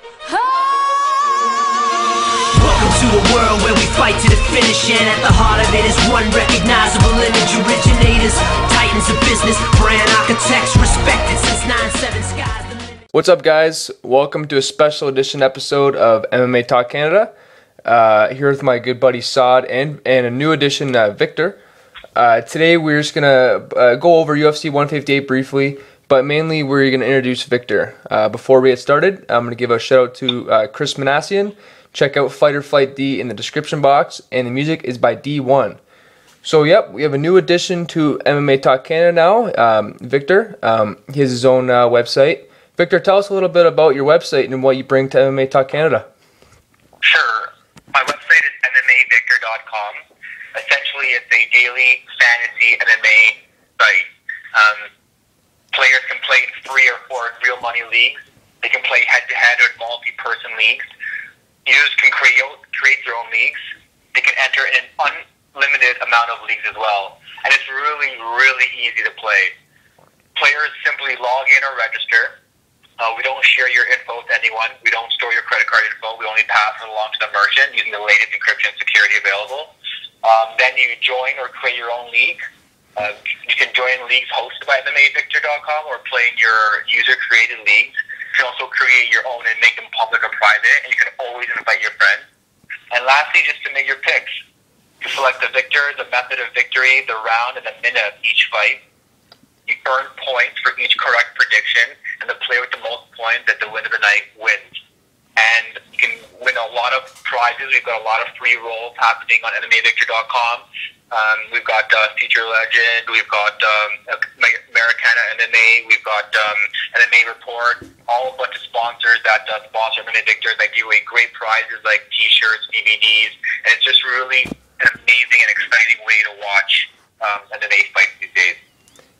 Welcome to a world where we fight to the finish, and at the heart of it is one recognizable image. Originators, titans of business, brand architects, respected since 9/7 skies the limit. What's up, guys? Welcome to a special edition episode of MMA Talk Canada. Here with my good buddy Saad and a new addition, Victor. Today we're just gonna go over UFC 158 briefly, but mainly we're gonna introduce Victor. Before we get started, I'm gonna give a shout out to Chris Manassian. Check out Fight or Flight D in the description box, and the music is by D.One. So, yep, we have a new addition to MMA Talk Canada now, Victor. He has his own website. Victor, tell us a little bit about your website and what you bring to MMA Talk Canada. Sure. My website is MMAVictor.com. Essentially, it's a daily fantasy MMA site. Players can play in 3 or 4 real money leagues. They can play head-to-head or multi-person leagues. Users can create their own leagues. They can enter in an unlimited amount of leagues as well. And it's really, really easy to play. Players simply log in or register. We don't share your info with anyone. We don't store your credit card info. We only pass it along to the merchant using the latest encryption security available. Then you join or create your own league. You can join leagues hosted by MMAVictor.com or play in your user-created leagues. You can also create your own and make them public or private, and you can always invite your friends. And lastly, just to make your picks. You select the victor, the method of victory, the round, and the minute of each fight. You earn points for each correct prediction, and the player with the most points at the win of the night wins. And you can win a lot of prizes. We've got a lot of free rolls happening on MMAVictor.com. We've got Feature Legend, we've got Americana MMA, we've got MMA Report, all a bunch of sponsors that sponsor MMA Victor that give away great prizes like T-shirts, DVDs, and it's just really an amazing and exciting way to watch MMA fights these days.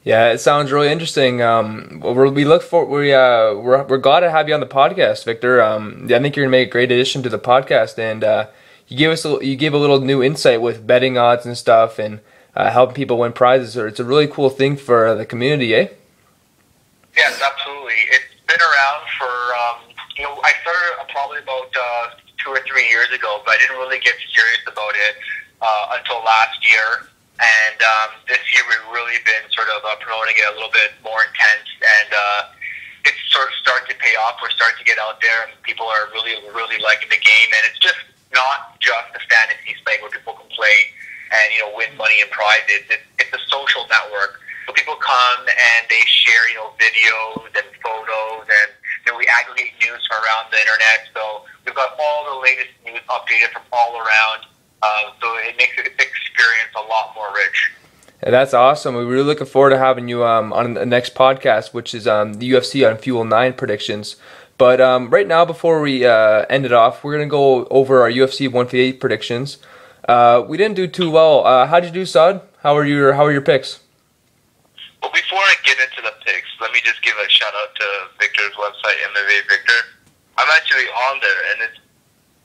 Yeah, it sounds really interesting. We're glad to have you on the podcast, Victor. I think you're gonna make a great addition to the podcast, and you gave a little new insight with betting odds and stuff, and helping people win prizes. So it's a really cool thing for the community, eh? Yes, absolutely. It's been around for I started probably about 2 or 3 years ago, but I didn't really get serious about it until last year. And this year we've really been sort of promoting it a little bit more intense, and it's sort of starting to pay off. We're starting to get out there, and people are really, really liking the game. And it's just not just a fantasy site where people can play and win money and prizes. It's a social network. So people come and they share videos and photos, and we aggregate news from around the internet. So we've got all the latest news updated from all around. So it makes the experience a lot more rich. Yeah, that's awesome. We're really looking forward to having you on the next podcast, which is the UFC on Fuel 9 predictions. But right now, before we end it off, we're going to go over our UFC 158 predictions. We didn't do too well. How'd you do, Saad? How are your picks? Well, before I get into the picks, let me just give a shout out to Victor's website, MMA Victor. I'm actually on there, and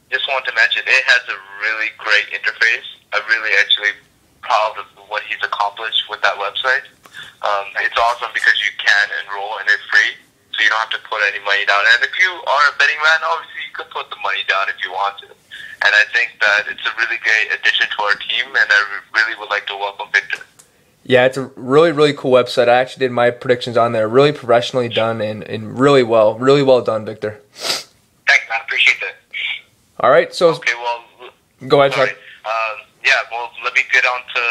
just want to mention, it has a really great interface. I'm really actually proud of what he's accomplished with that website. It's awesome because you can enroll and it's free, so you don't have to put any money down. And if you are a betting man, obviously you could put the money down if you want to. And I think that it's a really great addition to our team, and I really would like to welcome Victor. Yeah, it's a really, really cool website. I actually did my predictions on there. Really professionally done and really well done, Victor. Thanks, man. Appreciate that. All right, so okay, well, go ahead, sorry. Well, let me get on to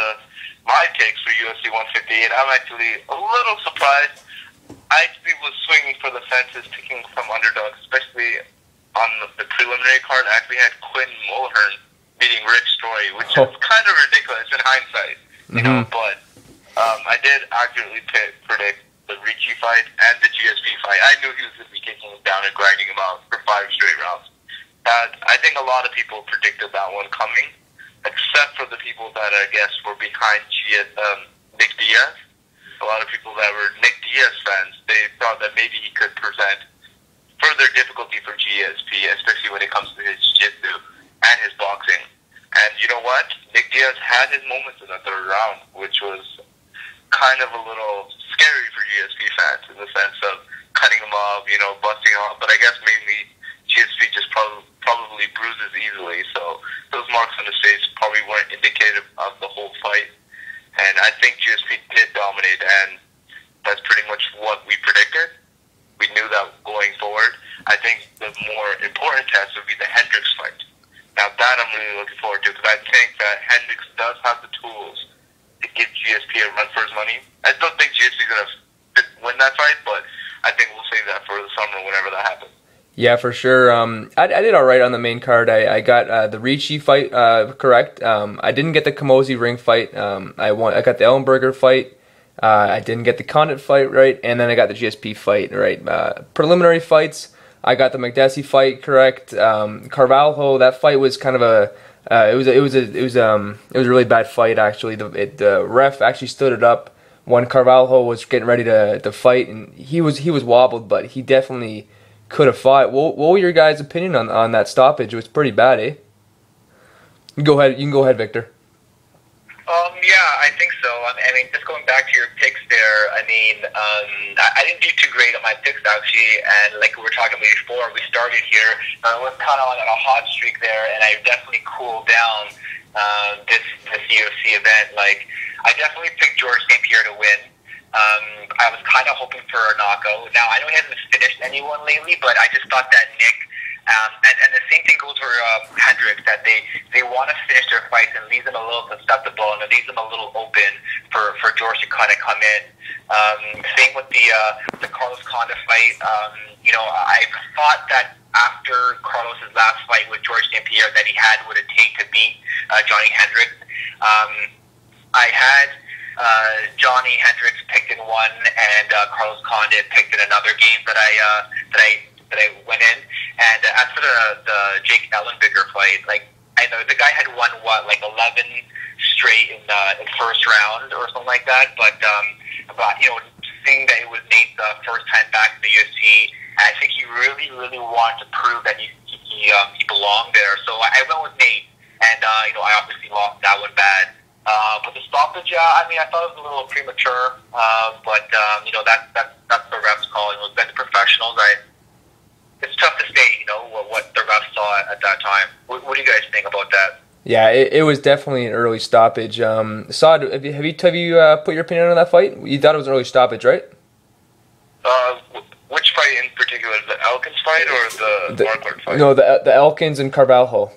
my picks for UFC 158. I'm actually a little surprised. I actually was swinging for the fences, picking from underdogs, especially on the preliminary card. I actually had Quinn Mulhern beating Rick Story, which is kind of ridiculous in hindsight, but I did accurately predict the Ricci fight and the GSP fight. I knew he was going to be kicking him down and grinding him out for 5 straight rounds. I think a lot of people predicted that one coming, except for the people that I guess were behind Nick Diaz. A lot of people that were Nick Diaz fans, they thought that maybe he could present further difficulty for GSP, especially when it comes to his jiu-jitsu and his boxing. And you know what? Nick Diaz had his moments in the 3rd round, which was kind of a little scary for GSP fans in the sense of cutting him off, busting him off. But I guess mainly GSP bruises easily. So those marks on his face probably weren't indicative of the whole fight. And I think GSP did dominate, and that's pretty much what we predicted. We knew that going forward. I think the more important test would be the Hendricks fight. Now that I'm really looking forward to, because I think that Hendricks does have the tools to give GSP a run for his money. I don't think GSP is going to win that fight, but I think we'll save that for the summer whenever that happens. Yeah, for sure. I did all right on the main card. I got the Ricci fight correct. I didn't get the Camozzi ring fight. I got the Ellenberger fight. I didn't get the Condit fight right, and then I got the GSP fight right. Preliminary fights, I got the McDessie fight correct. Carvalho, that fight was kind of it was a really bad fight actually. The ref actually stood it up when Carvalho was getting ready to fight, and he was wobbled, but he definitely could have fought. What were your guys' opinion on that stoppage? It was pretty bad, eh? You can go ahead, Victor. Yeah, I think so. I mean, just going back to your picks there, I mean, I didn't do too great on my picks, actually, and like we were talking about before we started here, I was kind of on a hot streak there, and I definitely cooled down this UFC event. Like, I definitely picked George St. Pierre to win. I was kind of hoping for a knockout. Now, I know he hasn't finished anyone lately, but I just thought that Nick, and the same thing goes for Hendricks, that they want to finish their fights and leave them a little susceptible and leave them a little open for George to kind of come in. Same with the Carlos Condit fight. You know, I thought that after Carlos's last fight with George St. Pierre that he had what it takes to beat Johnny Hendricks. I had Johnny Hendricks picked in one, and Carlos Condit picked in another game that I went in. And as for the Jake Ellenberger fight, like, I know the guy had won like 11 straight in first round or something like that. But you know, seeing that it was Nate's first time back in the UFC, I think he really wanted to prove that he belonged there. So I went with Nate, and you know, I obviously lost that one bad. But the stoppage, I mean, I thought it was a little premature. But you know, that's the refs call. You know, that's professionals. It's tough to say, you know, what the refs saw at that time. What do you guys think about that? Yeah, it was definitely an early stoppage. Saad, have you put your opinion on that fight? You thought it was an early stoppage, right? Which fight in particular, the Elkins fight or the Marquardt fight? No, the Elkins and Carvalho.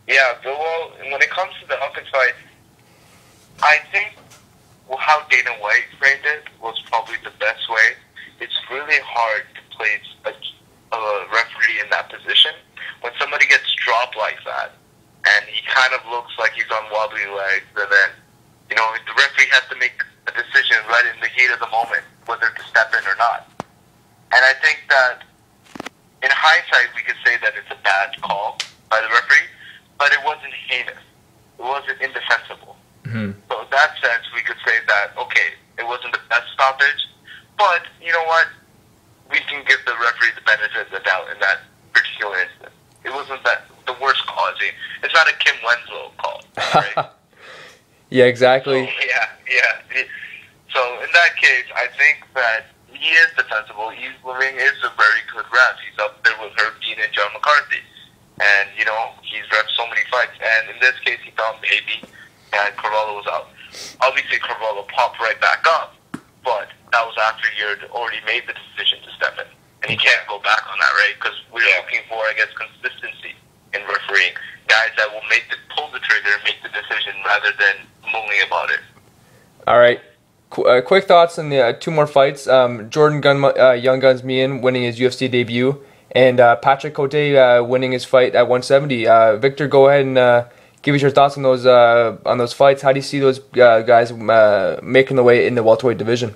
Yeah, well, when it comes to the Elkins fight, I think how Dana White framed it was probably the best way. It's really hard to place a referee in that position when somebody gets dropped like that, and he kind of looks like he's on wobbly legs, and then, you know, the referee has to make a decision right in the heat of the moment whether to step in or not. And I think that in hindsight we could say that it's a bad call by the referee, but it wasn't heinous. It wasn't indefensible. Mm-hmm. So in that sense, we could say that, okay, it wasn't the best stoppage, but you know what? We can give the referee the benefit of the doubt in that particular instance. It wasn't the worst call. It's not a Kim Winslow call, right? Yeah, exactly. So, yeah. So in that case, I think that he is defensible. Levine is a very good ref. He's up there with Herb Dean and John McCarthy. And, you know, he's repped so many fights. And in this case, he found maybe, and Carvalho was out. Obviously, Carvalho popped right back up, but that was after he had already made the decision to step in. And he can't go back on that, right? Because we're looking for, I guess, consistency in refereeing. Guys that will pull the trigger and make the decision rather than mulling about it. All right. Quick thoughts on the two more fights. Jordan Young Guns Meehan winning his UFC debut, and Patrick Cote winning his fight at 170. Victor, go ahead and give us your thoughts on those fights. How do you see those guys making the way in the welterweight division?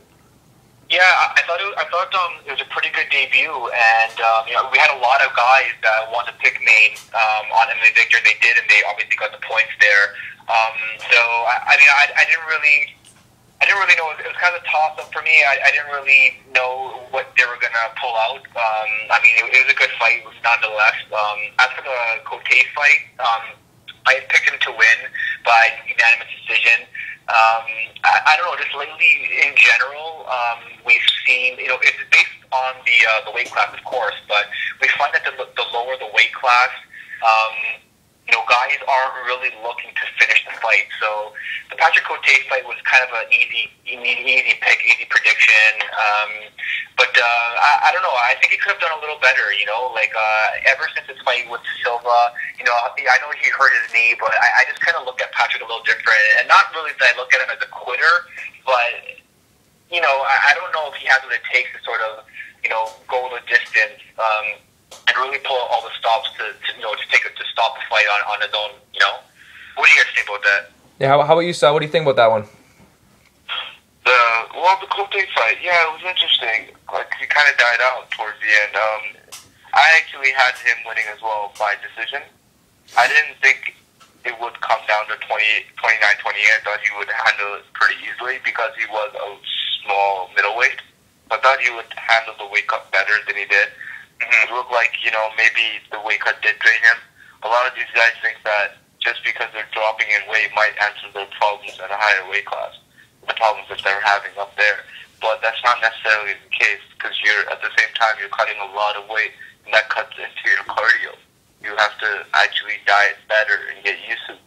Yeah, I thought it was a pretty good debut, and you know, we had a lot of guys that wanted to pick Maine on MMA Victor. They did, and they obviously got the points there. So I mean, I didn't really know. It was kind of a toss-up for me. I didn't really know what they were going to pull out. I mean, it was a good fight nonetheless. As for the Cote fight, I had picked him to win by unanimous decision. I don't know, just lately in general, we've seen, you know, it's based on the weight class, of course, but we find that the lower the weight class, Guys aren't really looking to finish the fight. So the Patrick Cote fight was kind of an easy pick, easy prediction. But I don't know. I think he could have done a little better. Ever since his fight with Silva, I know he hurt his knee, but I just kind of look at Patrick a little different, and not really that I look at him as a quitter, but I don't know if he has what it takes to sort of go the distance. And really pull out all the stops to stop the fight on his own. What do you guys think about that? Yeah, how about you, Sal? What do you think about that one? The Cote fight, yeah, it was interesting. Like, he kind of died out towards the end. I actually had him winning as well by decision. I didn't think it would come down to 29-28. I thought he would handle it pretty easily because he was a small middleweight. I thought he would handle the weight cut better than he did. It looked like, maybe the weight cut did drain him. A lot of these guys think that just because they're dropping in weight might answer their problems at a higher weight class, the problems that they're having up there. But that's not necessarily the case, because at the same time, you're cutting a lot of weight, and that cuts into your cardio. You have to actually diet better and get used to,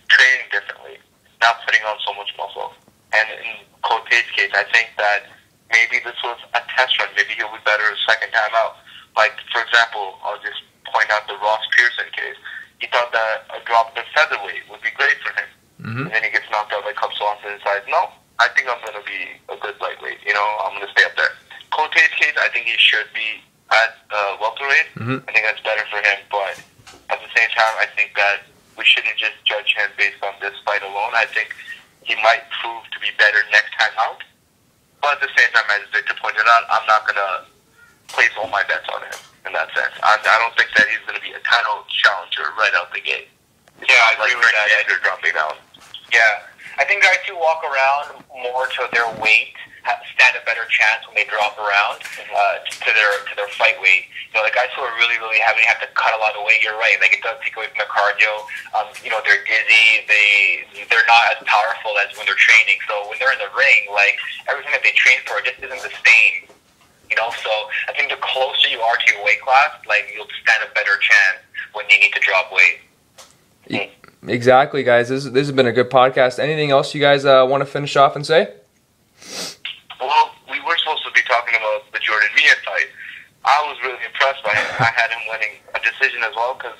training differently, not putting on so much muscle. And in Cote's case, I think that maybe this was a test run. Maybe he'll be better the second time out. Like, for example, I'll just point out the Ross Pearson case. He thought that a drop in featherweight would be great for him. And then he gets knocked out by Cup Swanson and decides, no, I think I'm going to be a good lightweight. I'm going to stay up there. Cote's case, I think he should be at welterweight. I think that's better for him. But at the same time, I think that we shouldn't just judge him based on this fight alone. I think he might prove to be better next time out. But at the same time, as Victor pointed out, I'm not going to place all my bets on him in that sense. I don't think that he's going to be a title challenger right out the gate. Yeah, I agree with that. You're dropping down. Yeah. I think guys who walk around more to their weight stand a better chance when they drop around to their fight weight. The guys who are really having to cut a lot of weight, you're right. Like, it does take away from their cardio. They're dizzy. They're not as powerful as when they're training. So when they're in the ring, like, everything that they train for just isn't the same. So I think the closer you are to your weight class, like, you'll stand a better chance when you need to drop weight. Exactly, guys. This has been a good podcast. Anything else you guys want to finish off and say? Well, we were supposed to be talking about the Jordan Mia fight. I was really impressed by him. I had him winning a decision as well because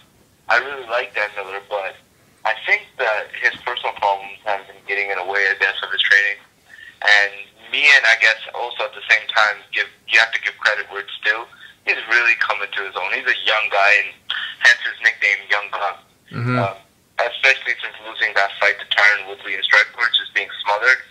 I really like Dan Miller, but I think that his personal problems have been getting in the way, of his training. And Mian, I guess, also at the same time, you have to give credit where it's due. He's really coming to his own. He's a young guy, and hence his nickname, Young Gun. Especially since losing that fight to Tyron Woodley in Strikeforce, just being smothered.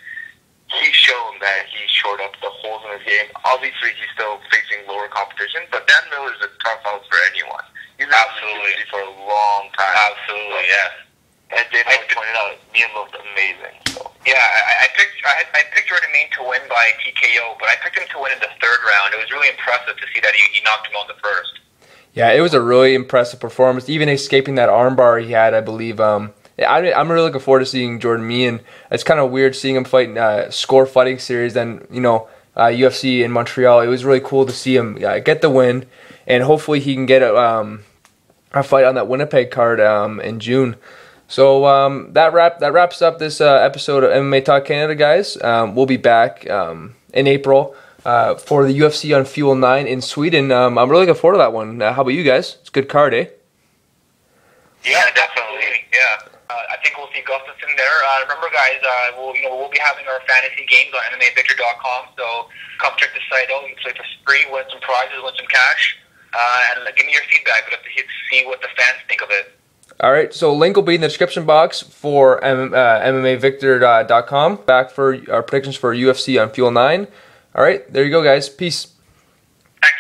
He's shown that he shored up the holes in his game. Obviously, he's still facing lower competition, but Dan Miller's a tough out for anyone. He's absolutely for a long time. Absolutely, yeah. And Dana pointed out, Mian looked amazing. So. Yeah, I picked Jordan Mia to win by TKO, but I picked him to win in the third round. It was really impressive to see that he knocked him on the first. Yeah, it was a really impressive performance, even escaping that armbar he had, I believe. I'm really looking forward to seeing Jordan Mia. It's kind of weird seeing him fight in a score fighting series than, UFC in Montreal. It was really cool to see him get the win, and hopefully he can get a fight on that Winnipeg card in June. So that wraps up this episode of MMA Talk Canada, guys. We'll be back in April for the UFC on Fuel 9 in Sweden. I'm really looking forward to that one. How about you guys? It's a good card, eh? Yeah, definitely. Yeah. I think we'll see Gustafsson there. Remember, guys, we'll be having our fantasy games on MMAVictor.com. So come check the site out. You can play for free, win some prizes, win some cash, and give me your feedback. We'd love to see what the fans think of it. All right, so link will be in the description box for MMAVictor.com. Back for our predictions for UFC on Fuel 9. All right, there you go, guys. Peace. Thanks.